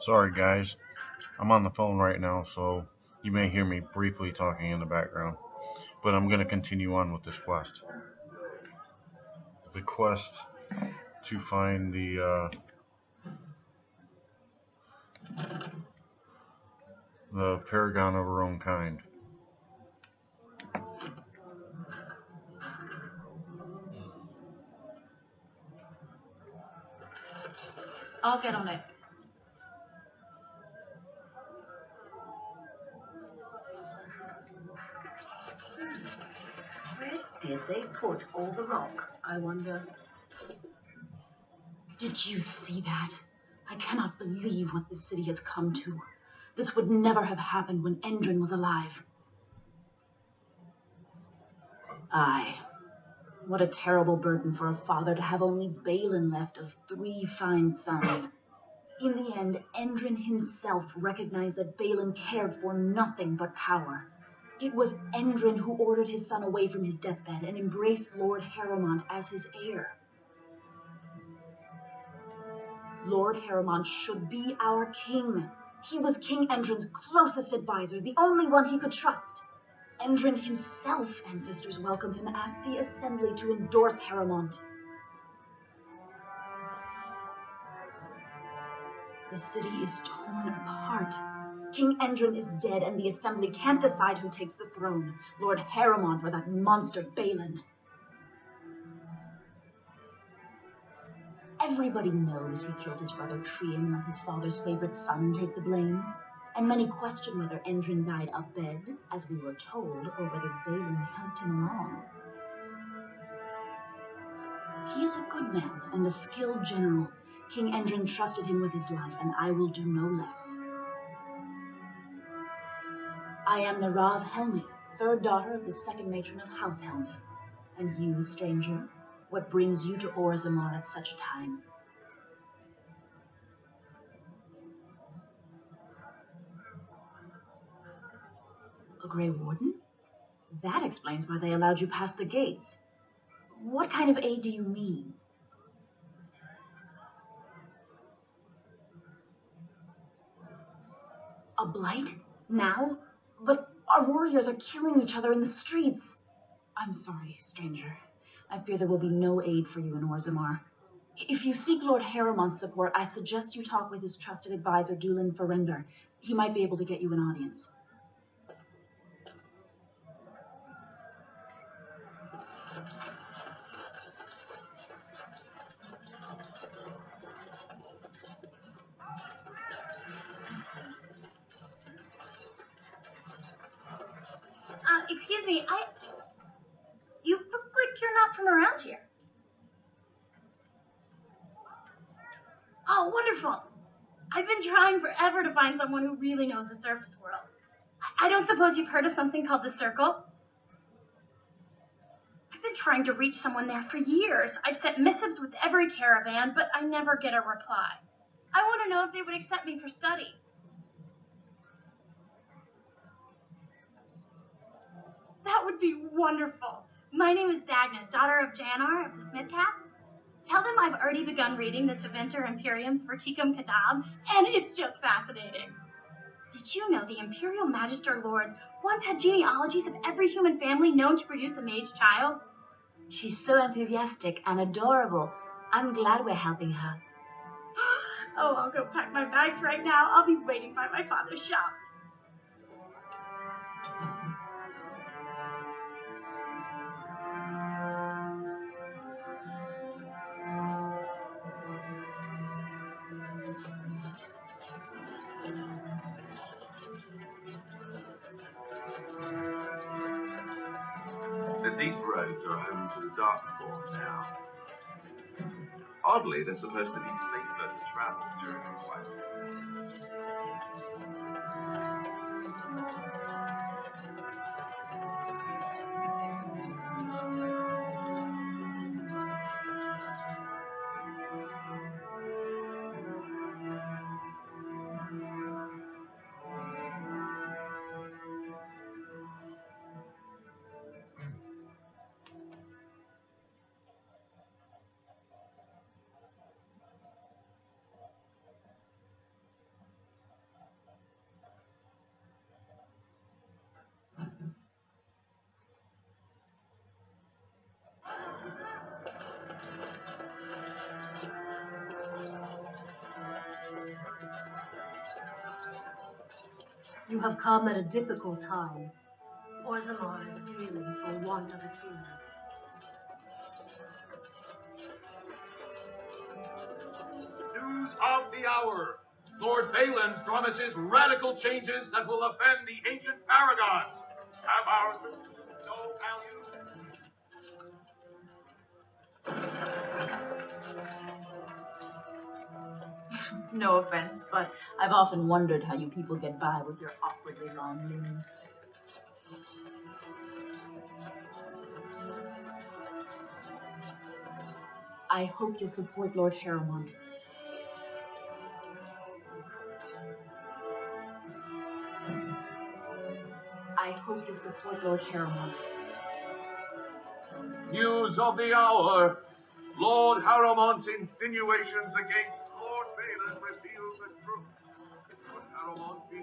Sorry, guys. I'm on the phone right now, so you may hear me briefly talking in the background. But I'm going to continue on with this quest. The quest to find the Paragon of her own kind. I'll get on it. Where did they put all the rock, I wonder? Did you see that? I cannot believe what this city has come to. This would never have happened when Endrin was alive. Aye. What a terrible burden for a father to have only Balin left of 3 fine sons. In the end, Endrin himself recognized that Balin cared for nothing but power. It was Endrin who ordered his son away from his deathbed and embraced Lord Harrowmont as his heir. Lord Harrowmont should be our king. He was King Endrin's closest advisor, the only one he could trust. Endrin himself, ancestors welcome him, asked the assembly to endorse Harrowmont. The city is torn apart. King Endrin is dead, and the assembly can't decide who takes the throne, Lord Harrowmont or that monster Balin. Everybody knows he killed his brother Tree and let his father's favorite son take the blame. And many question whether Endrin died abed, as we were told, or whether Balin helped him along. He is a good man and a skilled general. King Endrin trusted him with his life, and I will do no less. I am Narav Helmi, 3rd daughter of the 2nd matron of House Helmi. And you, stranger, what brings you to Orzammar at such a time? A Grey Warden? That explains why they allowed you past the gates. What kind of aid do you mean? A blight? Now? But our warriors are killing each other in the streets. I'm sorry, stranger. I fear there will be no aid for you in Orzammar. If you seek Lord Harrowmont's support, I suggest you talk with his trusted advisor, Dulin Ferrender. He might be able to get you an audience. Excuse me, you look like you're not from around here. Oh, wonderful. I've been trying forever to find someone who really knows the surface world. I don't suppose you've heard of something called the Circle? I've been trying to reach someone there for years. I've sent missives with every caravan, but I never get a reply. I want to know if they would accept me for study. That would be wonderful. My name is Dagna, daughter of Janar of the Smithcats. Tell them I've already begun reading the Tevinter Imperiums for Tikum Kadab, and it's just fascinating. Did you know the Imperial Magister Lords once had genealogies of every human family known to produce a mage child? She's so enthusiastic and adorable. I'm glad we're helping her. Oh, I'll go pack my bags right now. I'll be waiting by my father's shop. The deep roads are home to the Darkspawn now. Oddly, they're supposed to be safer to travel during a quest. You have come at a difficult time. Orzammar is ailing for want of a king. News of the hour. Lord Balin promises radical changes that will offend the ancient Paragons. Have our no value? No offense, but I've often wondered how you people get by with your awkwardly long limbs. I hope you'll support Lord Harrowmont. I hope you'll support Lord Harrowmont. News of the hour. Lord Harrowmont's insinuations against Lord Balin reveal the truth. Should Harrowmont be...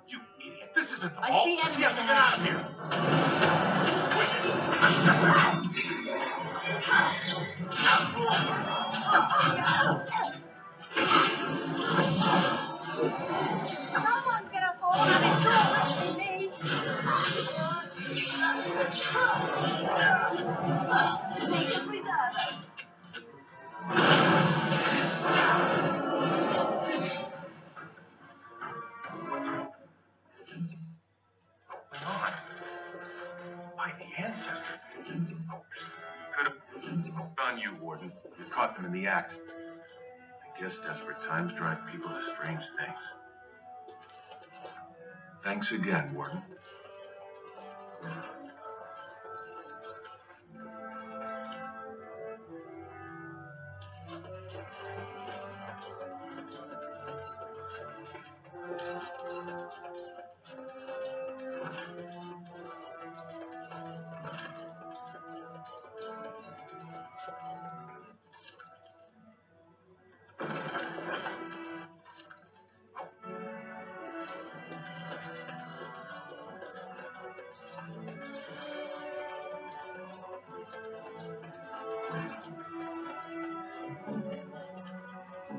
You idiot! This isn't the hall! I see We enemies have to get out of here! Someone's gonna fall on it. Don't me. Make a preserver. On. By the ancestor. Oh, could have done you, Warden. You caught them in the act. I guess desperate times drive people to strange things. Thanks again, Warden.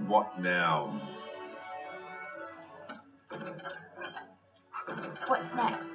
What now? What's next?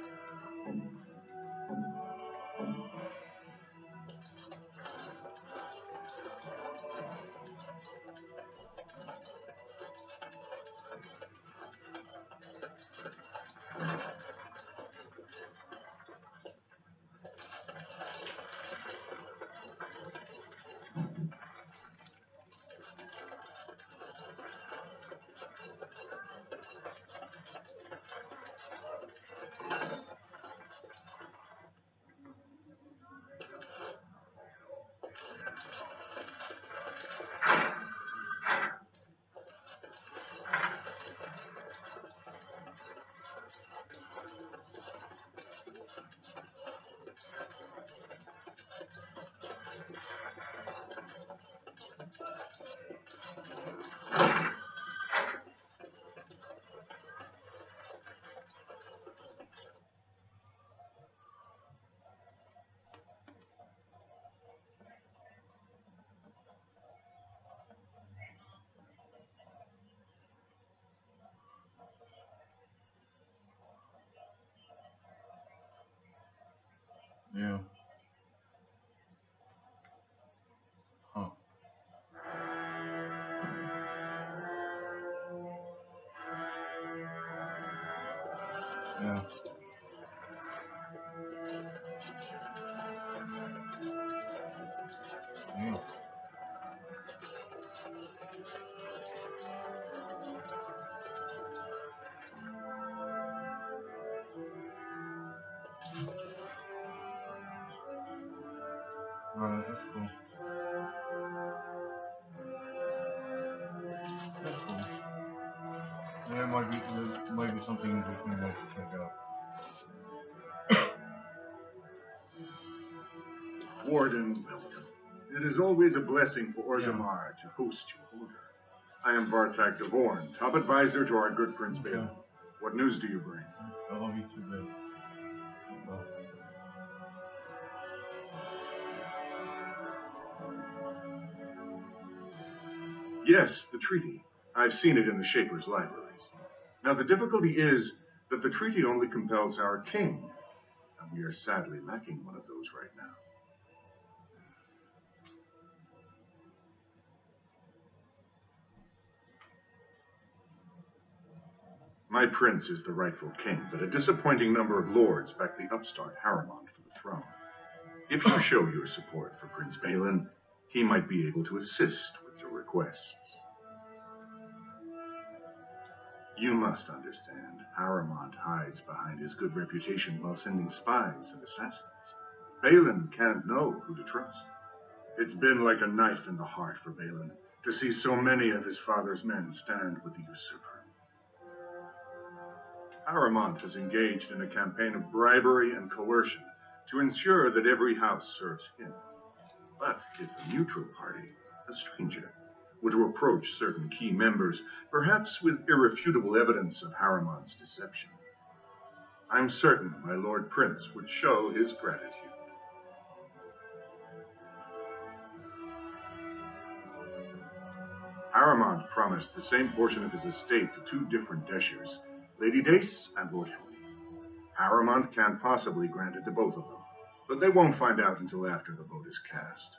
Yeah. Huh. Yeah. Yeah. Right, that's cool. That's cool. might be something interesting you might check out. Warden, welcome. It is always a blessing for Orzammar to host your order. I am Bartak Devorn, top advisor to our good Prince Balin. What news do you bring? I love you too, babe. Well, Yes, the treaty. I've seen it in the Shaper's libraries. Now, the difficulty is that the treaty only compels our king, and we are sadly lacking one of those right now. My prince is the rightful king, but a disappointing number of lords back the upstart Haramond for the throne. If you show your support for Prince Balin, he might be able to assist with your requests. You must understand, Haramond hides behind his good reputation while sending spies and assassins. Balin can't know who to trust. It's been like a knife in the heart for Balin to see so many of his father's men stand with the usurper. Haramond has engaged in a campaign of bribery and coercion to ensure that every house serves him. But if a neutral party, a stranger, were to approach certain key members, perhaps with irrefutable evidence of Haramond's deception, I'm certain my Lord Prince would show his gratitude. Haramond promised the same portion of his estate to two different Deshers, Lady Dace and Lord Henry. Haramond can't possibly grant it to both of them, but they won't find out until after the vote is cast.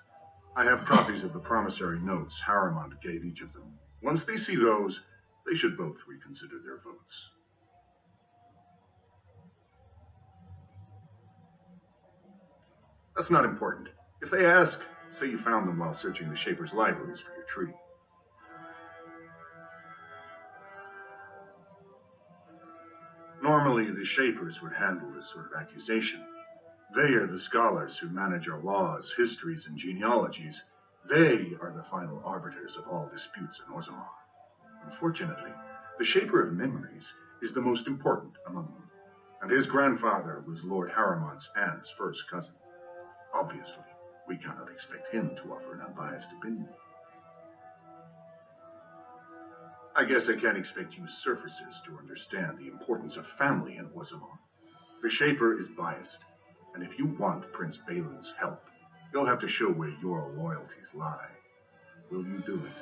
I have copies of the promissory notes Haramond gave each of them. Once they see those, they should both reconsider their votes. That's not important. If they ask, say you found them while searching the Shaper's libraries for your treaty. Normally, the Shapers would handle this sort of accusation. They are the scholars who manage our laws, histories, and genealogies. They are the final arbiters of all disputes in Orzammar. Unfortunately, the Shaper of Memories is the most important among them, and his grandfather was Lord Haramond's aunt's first cousin. Obviously, we cannot expect him to offer an unbiased opinion. I guess I can't expect you surfacers to understand the importance of family in Orzammar. The Shaper is biased, and if you want Prince Balin's help, you'll have to show where your loyalties lie. Will you do it?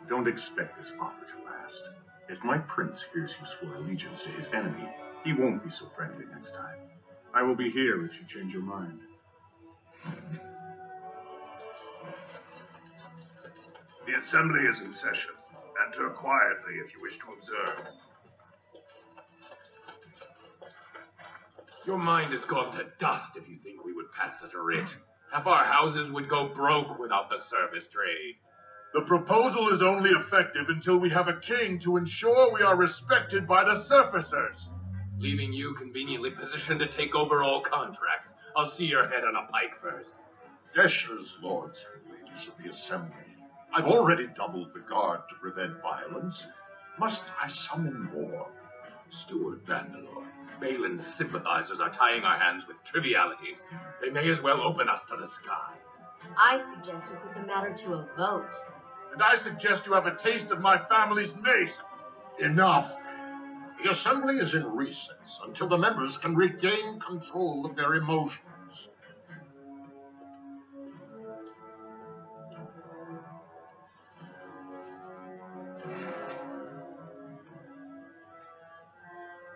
Don't expect this offer to last. If my prince hears you swore allegiance to his enemy, he won't be so friendly next time. I will be here if you change your mind. The assembly is in session. Enter quietly if you wish to observe. Your mind has gone to dust if you think we would pass such a writ. Half our houses would go broke without the service trade. The proposal is only effective until we have a king to ensure we are respected by the surfacers. Leaving you conveniently positioned to take over all contracts. I'll see your head on a pike first. Deshers, lords and ladies of the assembly, I've already doubled the guard to prevent violence. Must I summon more? Steward Vandalor, Balin's sympathizers are tying our hands with trivialities. They may as well open us to the sky. I suggest we put the matter to a vote. And I suggest you have a taste of my family's mace. Enough. The assembly is in recess until the members can regain control of their emotions.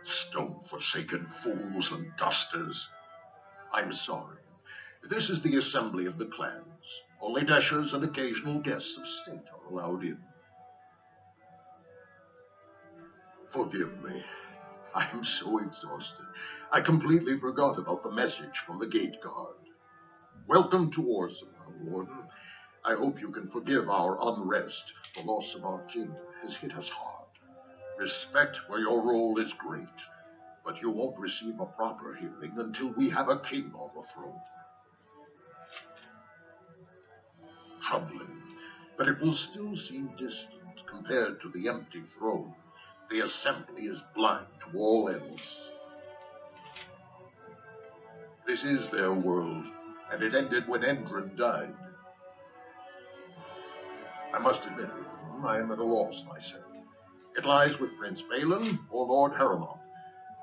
Stone-forsaken fools and dusters. I'm sorry. This is the assembly of the clans. Only Deshers and occasional guests of state are allowed in. Forgive me. I am so exhausted. I completely forgot about the message from the gate guard. Welcome to Orzammar, Warden. I hope you can forgive our unrest. The loss of our king has hit us hard. Respect for your role is great, but you won't receive a proper hearing until we have a king on the throne. Troubling. but it will still seem distant compared to the empty throne. The assembly is blind to all else. This is their world, and it ended when Endrin died. I must admit, I am at a loss myself. It lies with Prince Balin or Lord Harrowmont,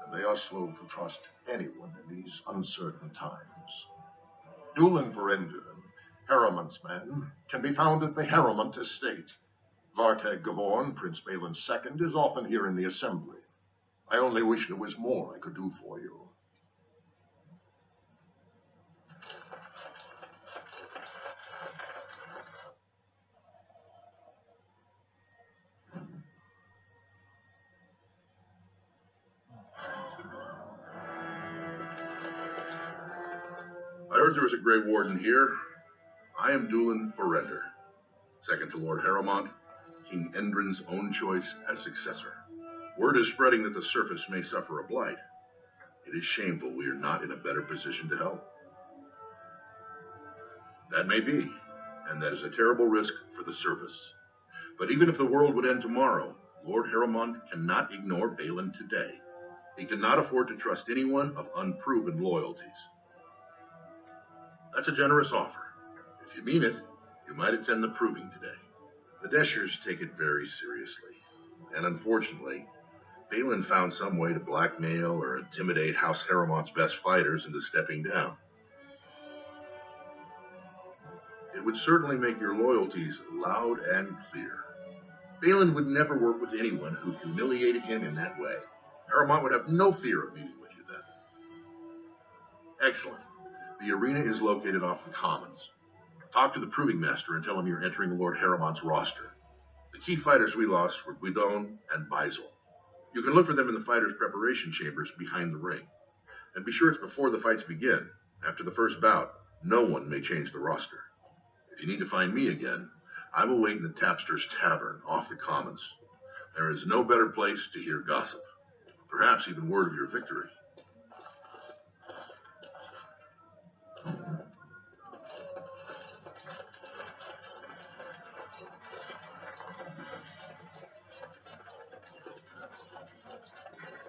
and they are slow to trust anyone in these uncertain times. Dulin Verendon, Harrowmont's man, can be found at the Harrowmont estate. Vartag Gavorn, Prince Balin's second, is often here in the assembly. I only wish there was more I could do for you. I heard there was a Grey Warden here. I am Dulin Verender, second to Lord Harrowmont, King Endrin's own choice as successor. Word is spreading that the surface may suffer a blight. It is shameful we are not in a better position to help. That may be, and that is a terrible risk for the surface. But even if the world would end tomorrow, Lord Harrowmont cannot ignore Balin today. He cannot afford to trust anyone of unproven loyalties. That's a generous offer. If you mean it, you might attend the proving today. The Deshers take it very seriously. And unfortunately, Balin found some way to blackmail or intimidate House Harrowmont's best fighters into stepping down. It would certainly make your loyalties loud and clear. Balin would never work with anyone who humiliated him in that way. Harrowmont would have no fear of meeting with you then. Excellent. The arena is located off the Commons. Talk to the Proving Master and tell him you're entering Lord Harrowmont's roster. The key fighters we lost were Guidon and Baisel. You can look for them in the fighters' preparation chambers behind the ring. And be sure it's before the fights begin. After the first bout, no one may change the roster. If you need to find me again, I will wait in the Tapster's Tavern off the Commons. There is no better place to hear gossip, perhaps even word of your victory.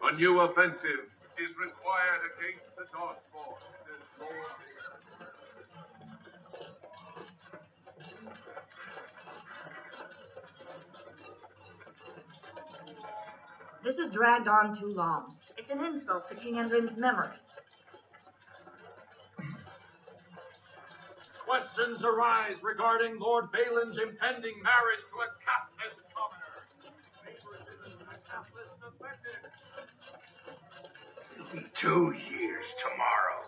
A new offensive is required against the Darkborn. This has dragged on too long. It's an insult to King Endrin's memory. Questions arise regarding Lord Balin's impending marriage to a castless commoner. Favoritism to the castless affected. It'll be 2 years tomorrow.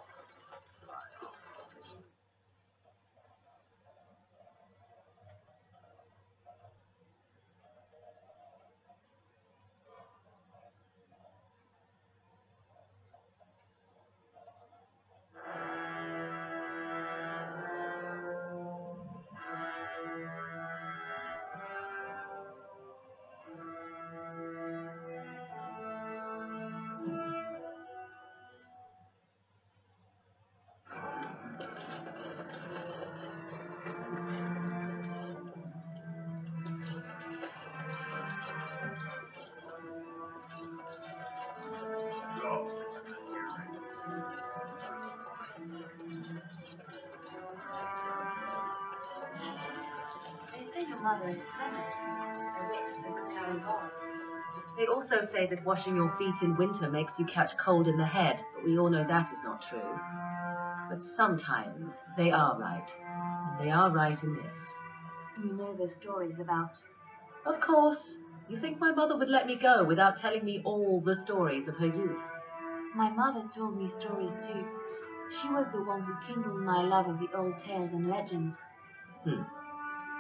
They say your mother is splendid, a wit who could carry gods. They also say that washing your feet in winter makes you catch cold in the head, but we all know that is not true. But sometimes they are right, and they are right in this. You know the stories about... Of course. You think my mother would let me go without telling me all the stories of her youth? My mother told me stories too. She was the one who kindled my love of the old tales and legends.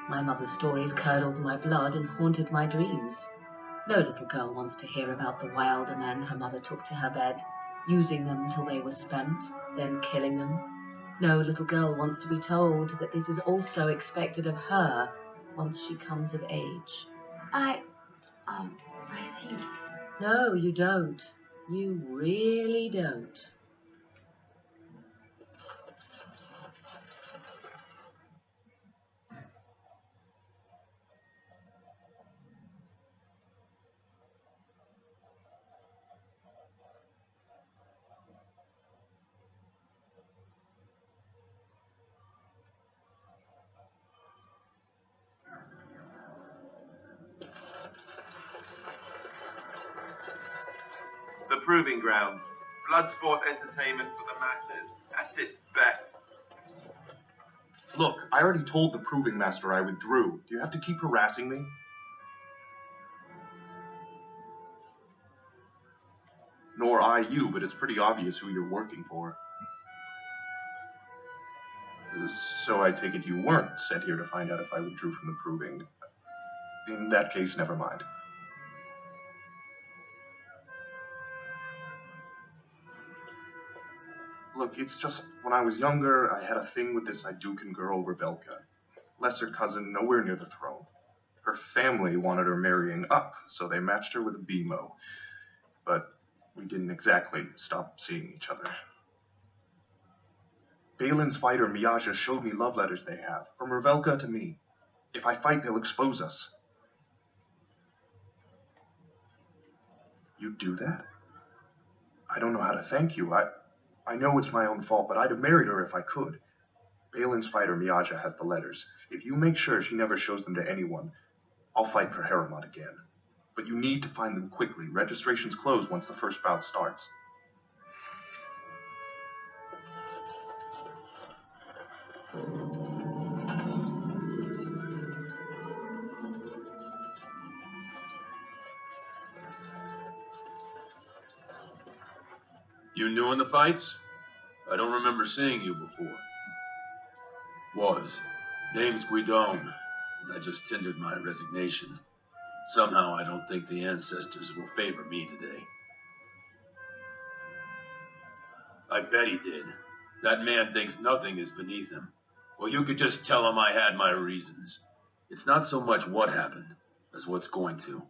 My mother's stories curdled my blood and haunted my dreams. No little girl wants to hear about the wilder men her mother took to her bed, using them till they were spent, then killing them. No little girl wants to be told that this is also expected of her once she comes of age. I see. No, you don't. You really don't. proving grounds. Blood sport entertainment for the masses at its best. Look, I already told the proving master I withdrew. Do you have to keep harassing me? Nor I you, but it's pretty obvious who you're working for. So I take it you weren't sent here to find out if I withdrew from the proving. In that case, never mind. Look, it's just, when I was younger, I had a thing with this Idukan girl, Revelka. Lesser cousin, nowhere near the throne. Her family wanted her marrying up, so they matched her with a BMO. But we didn't exactly stop seeing each other. Balin's fighter, Miaja, showed me love letters they have, from Revelka to me. If I fight, they'll expose us. You'd do that? I don't know how to thank you. I know it's my own fault, but I'd have married her if I could. Balin's fighter, Miaja, has the letters. If you make sure she never shows them to anyone, I'll fight for Harriman again. But you need to find them quickly. Registrations close once the first bout starts. You new in the fights? I don't remember seeing you before. Was. Name's Guidon. I just tendered my resignation. Somehow I don't think the ancestors will favor me today. I bet he did. That man thinks nothing is beneath him. Well, you could just tell him I had my reasons. It's not so much what happened as what's going to.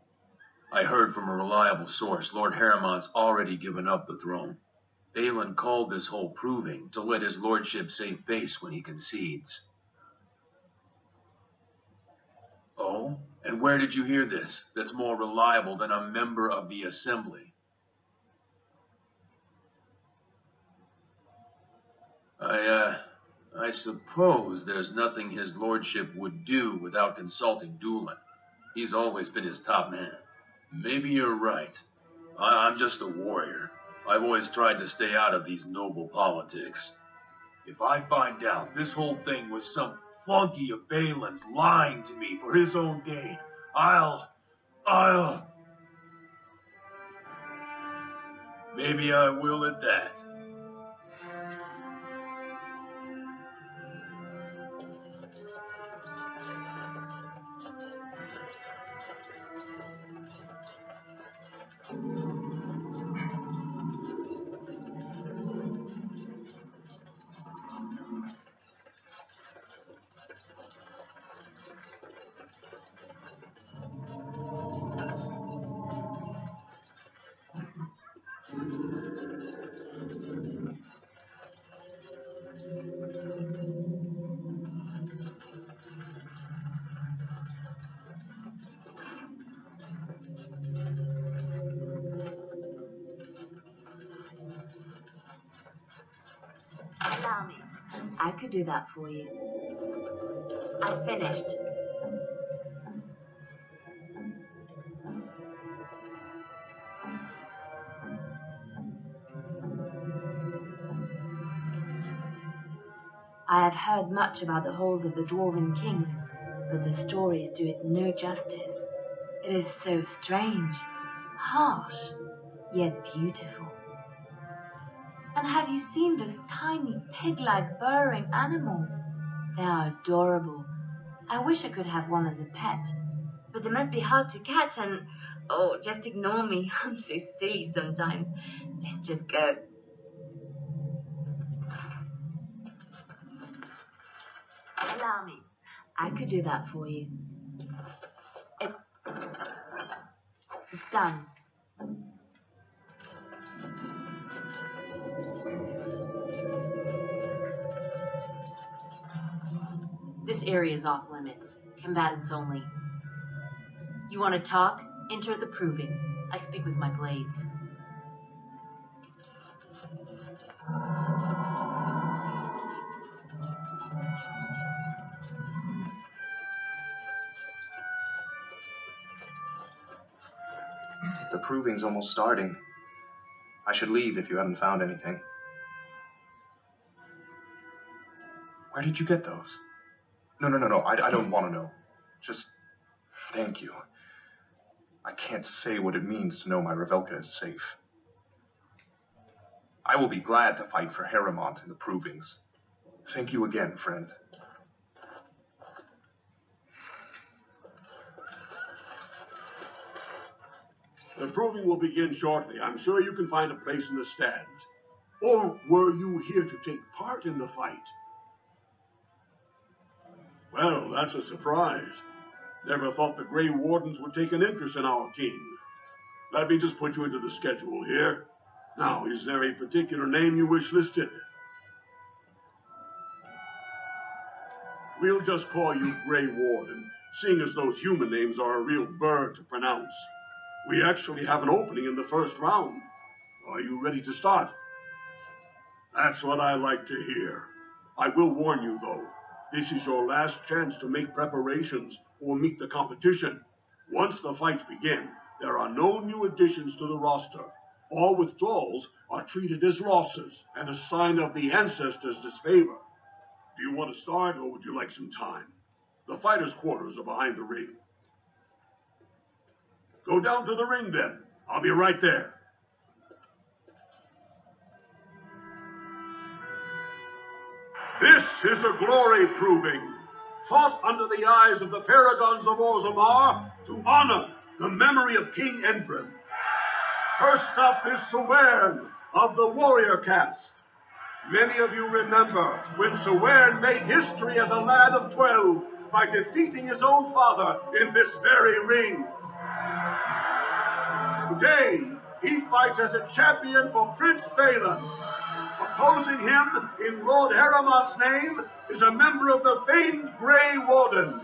I heard from a reliable source Lord Harriman's already given up the throne. Balin called this whole proving to let his lordship save face when he concedes. Oh? And where did you hear this that's more reliable than a member of the Assembly? I suppose there's nothing his lordship would do without consulting Doolin. He's always been his top man. Maybe you're right. I'm just a warrior. I've always tried to stay out of these noble politics. If I find out this whole thing was some flunky of Balin's lying to me for his own gain, Maybe I will at that. Allow me. I could do that for you. I finished. I have heard much about the halls of the Dwarven Kings, but the stories do it no justice. It is so strange, harsh, yet beautiful. And have you seen those tiny pig-like burrowing animals? They are adorable. I wish I could have one as a pet, but they must be hard to catch and... Oh, just ignore me. I'm so silly sometimes. Let's just go. Allow me. I could do that for you. It's done. This area is off limits. Combatants only. You want to talk? Enter the proving. I speak with my blades. The proving's almost starting. I should leave if you haven't found anything. Where did you get those? No. I don't want to know. Just thank you. I can't say what it means to know my Revelka is safe. I will be glad to fight for Harrimont in the Provings. Thank you again, friend. The proving will begin shortly. I'm sure you can find a place in the stands. Or were you here to take part in the fight? Well, that's a surprise. Never thought the Grey Wardens would take an interest in our king. Let me just put you into the schedule here. Now, is there a particular name you wish listed? We'll just call you Grey Warden, seeing as those human names are a real burr to pronounce. We actually have an opening in the first round. Are you ready to start? That's what I like to hear. I will warn you, though. This is your last chance to make preparations or meet the competition. Once the fights begin, there are no new additions to the roster. All withdrawals are treated as losses and a sign of the ancestors' disfavor. Do you want to start, or would you like some time? The fighters' quarters are behind the ring. Go down to the ring, then. I'll be right there. This is the glory proving, fought under the eyes of the Paragons of Orzammar to honor the memory of King Endrin. First up is Sewern of the warrior caste. Many of you remember when Sewern made history as a lad of 12 by defeating his own father in this very ring. Today, he fights as a champion for Prince Balin. Opposing him in Lord Harrimant's name is a member of the famed Grey Wardens.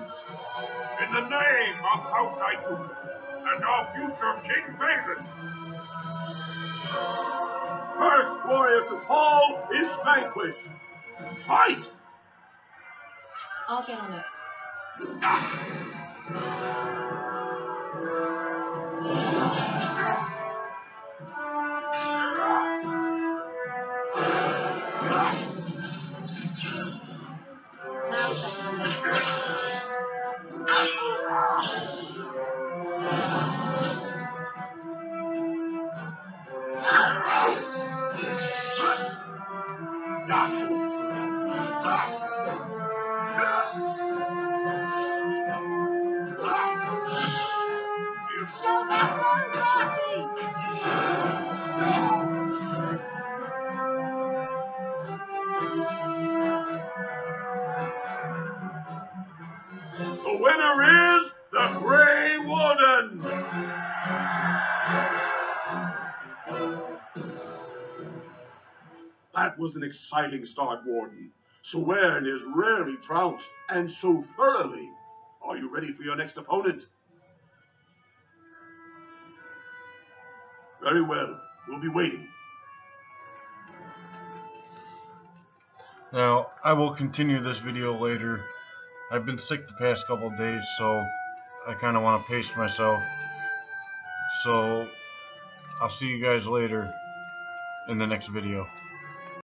In the name of House Aitu and our future King Balin. First warrior to fall is vanquished. Fight! I'll get on it. The winner is the Grey Warden! That was an exciting start, Warden. Sewern is rarely trounced, and so thoroughly. Are you ready for your next opponent? Very well. We'll be waiting. Now, I will continue this video later. I've been sick the past couple of days, so I kind of want to pace myself. So, I'll see you guys later in the next video.